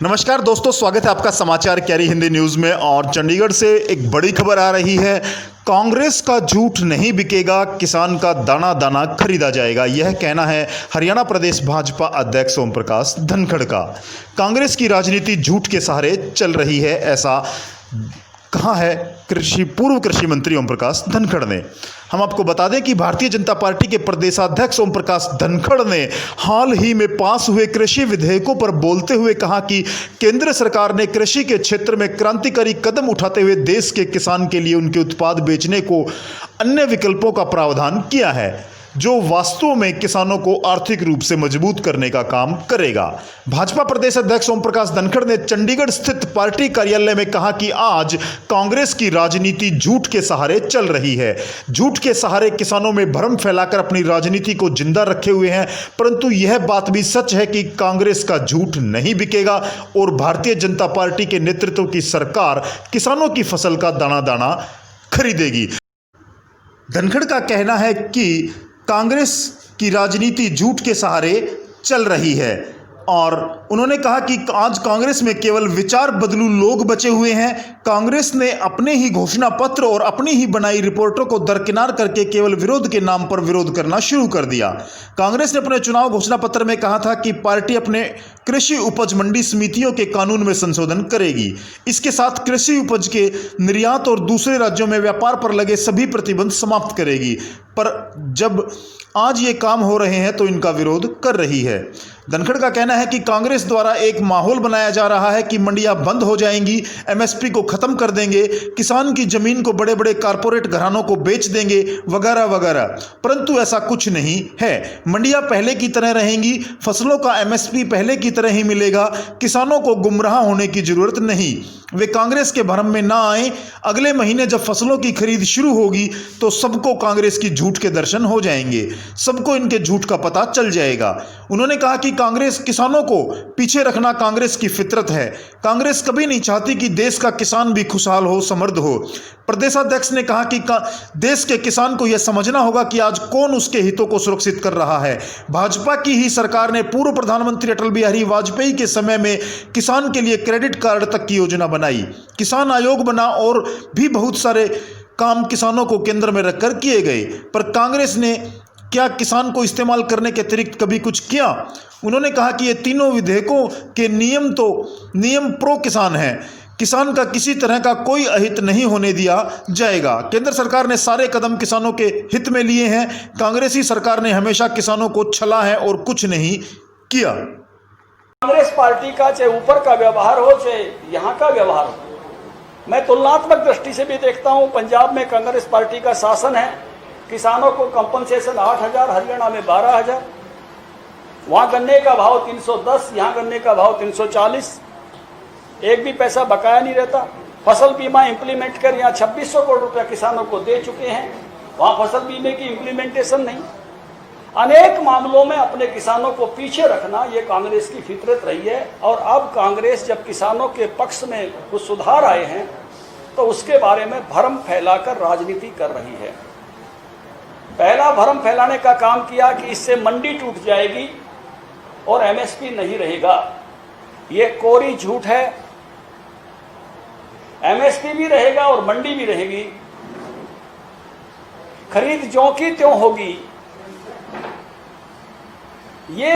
नमस्कार दोस्तों, स्वागत है आपका समाचार क्यारी हिंदी न्यूज़ में। और चंडीगढ़ से एक बड़ी खबर आ रही है। कांग्रेस का झूठ नहीं बिकेगा, किसान का दाना दाना खरीदा जाएगा, यह कहना है हरियाणा प्रदेश भाजपा अध्यक्ष ओम प्रकाश धनखड़ का। कांग्रेस की राजनीति झूठ के सहारे चल रही है, ऐसा कहा है पूर्व कृषि मंत्री ओम प्रकाश धनखड़ ने। हम आपको बता दें कि भारतीय जनता पार्टी के प्रदेशाध्यक्ष ओम प्रकाश धनखड़ ने हाल ही में पास हुए कृषि विधेयकों पर बोलते हुए कहा कि केंद्र सरकार ने कृषि के क्षेत्र में क्रांतिकारी कदम उठाते हुए देश के किसान के लिए उनके उत्पाद बेचने को अन्य विकल्पों का प्रावधान किया है, जो वास्तव में किसानों को आर्थिक रूप से मजबूत करने का काम करेगा। भाजपा प्रदेश अध्यक्ष ओम प्रकाश धनखड़ ने चंडीगढ़ स्थित पार्टी कार्यालय में कहा कि आज कांग्रेस की राजनीति झूठ के सहारे चल रही है। झूठ के सहारे किसानों में भ्रम फैलाकर अपनी राजनीति को जिंदा रखे हुए हैं, परंतु यह बात भी सच है कि कांग्रेस का झूठ नहीं बिकेगा और भारतीय जनता पार्टी के नेतृत्व की सरकार किसानों की फसल का दाना दाना खरीदेगी। धनखड़ का कहना है कि कांग्रेस की राजनीति झूठ के सहारे चल रही है और उन्होंने कहा कि आज कांग्रेस में केवल विचार बदलू लोग बचे हुए हैं। कांग्रेस ने अपने ही घोषणा पत्र और अपनी ही बनाई रिपोर्टों को दरकिनार करके केवल विरोध के नाम पर विरोध करना शुरू कर दिया। कांग्रेस ने अपने चुनाव घोषणा पत्र में कहा था कि पार्टी अपने कृषि उपज मंडी समितियों के कानून में संशोधन करेगी। इसके साथ कृषि उपज के निर्यात और दूसरे राज्यों में व्यापार पर लगे सभी प्रतिबंध समाप्त करेगी, पर जब आज ये काम हो रहे हैं तो इनका विरोध कर रही है। धनखड़ का कहना है कि कांग्रेस द्वारा एक माहौल बनाया जा रहा है कि मंडियां बंद हो जाएंगी, एमएसपी को खत्म कर देंगे, किसान की जमीन को बड़े बड़े कारपोरेट घरानों को बेच देंगे वगैरह वगैरह, परंतु ऐसा कुछ नहीं है। मंडियां पहले की तरह रहेंगी, फसलों का एमएसपी पहले की तरह ही मिलेगा, किसानों को गुमराह होने की जरूरत नहीं। वे कांग्रेस के भ्रम में ना आए। अगले महीने जब फसलों की खरीद शुरू होगी तो सबको कांग्रेस की झूठ के दर्शन हो जाएंगे, सबको इनके झूठ का पता चल जाएगा। उन्होंने कहा कि कांग्रेस किसानों को पीछे रखना कांग्रेस की फितरत है। कांग्रेस कभी नहीं चाहती कि देश का किसान भी खुशहाल हो, समृद्ध हो। प्रदेशाध्यक्ष ने कहा कि देश के किसान को यह समझना होगा कि आज कौन उसके हितों को सुरक्षित कर रहा है। भाजपा की ही सरकार ने पूर्व प्रधानमंत्री अटल बिहारी वाजपेयी के समय में किसान के लिए क्रेडिट कार्ड तक की योजना बनाई, किसान आयोग बना और भी बहुत सारे काम किसानों को केंद्र में रखकर किए गए, पर कांग्रेस ने क्या किसान को इस्तेमाल करने के अतिरिक्त कभी कुछ किया? उन्होंने कहा कि ये तीनों विधेयकों के नियम प्रो किसान हैं। किसान का किसी तरह का कोई अहित नहीं होने दिया जाएगा। केंद्र सरकार ने सारे कदम किसानों के हित में लिए हैं। कांग्रेसी सरकार ने हमेशा किसानों को छला है और कुछ नहीं किया। कांग्रेस पार्टी का चाहे ऊपर का व्यवहार हो चाहे यहाँ का व्यवहार हो, मैं तुलनात्मक दृष्टि से भी देखता हूँ। पंजाब में कांग्रेस पार्टी का शासन है, किसानों को कंपनसेशन 8,000, हरियाणा में 12,000, वहाँ गन्ने का भाव 310, यहाँ गन्ने का भाव 340, एक भी पैसा बकाया नहीं रहता। फसल बीमा इंप्लीमेंट कर यहाँ 2600 करोड़ रुपया किसानों को दे चुके हैं, वहाँ फसल बीमे की इंप्लीमेंटेशन नहीं। अनेक मामलों में अपने किसानों को पीछे रखना ये कांग्रेस की फितरत रही है। और अब कांग्रेस जब किसानों के पक्ष में कुछ सुधार आए हैं तो उसके बारे में भ्रम फैलाकर राजनीति कर रही है। पहला भ्रम फैलाने का काम किया कि इससे मंडी टूट जाएगी और एमएसपी नहीं रहेगा। ये कोरी झूठ है। एमएसपी भी रहेगा और मंडी भी रहेगी, खरीद ज्यों की त्यों होगी। ये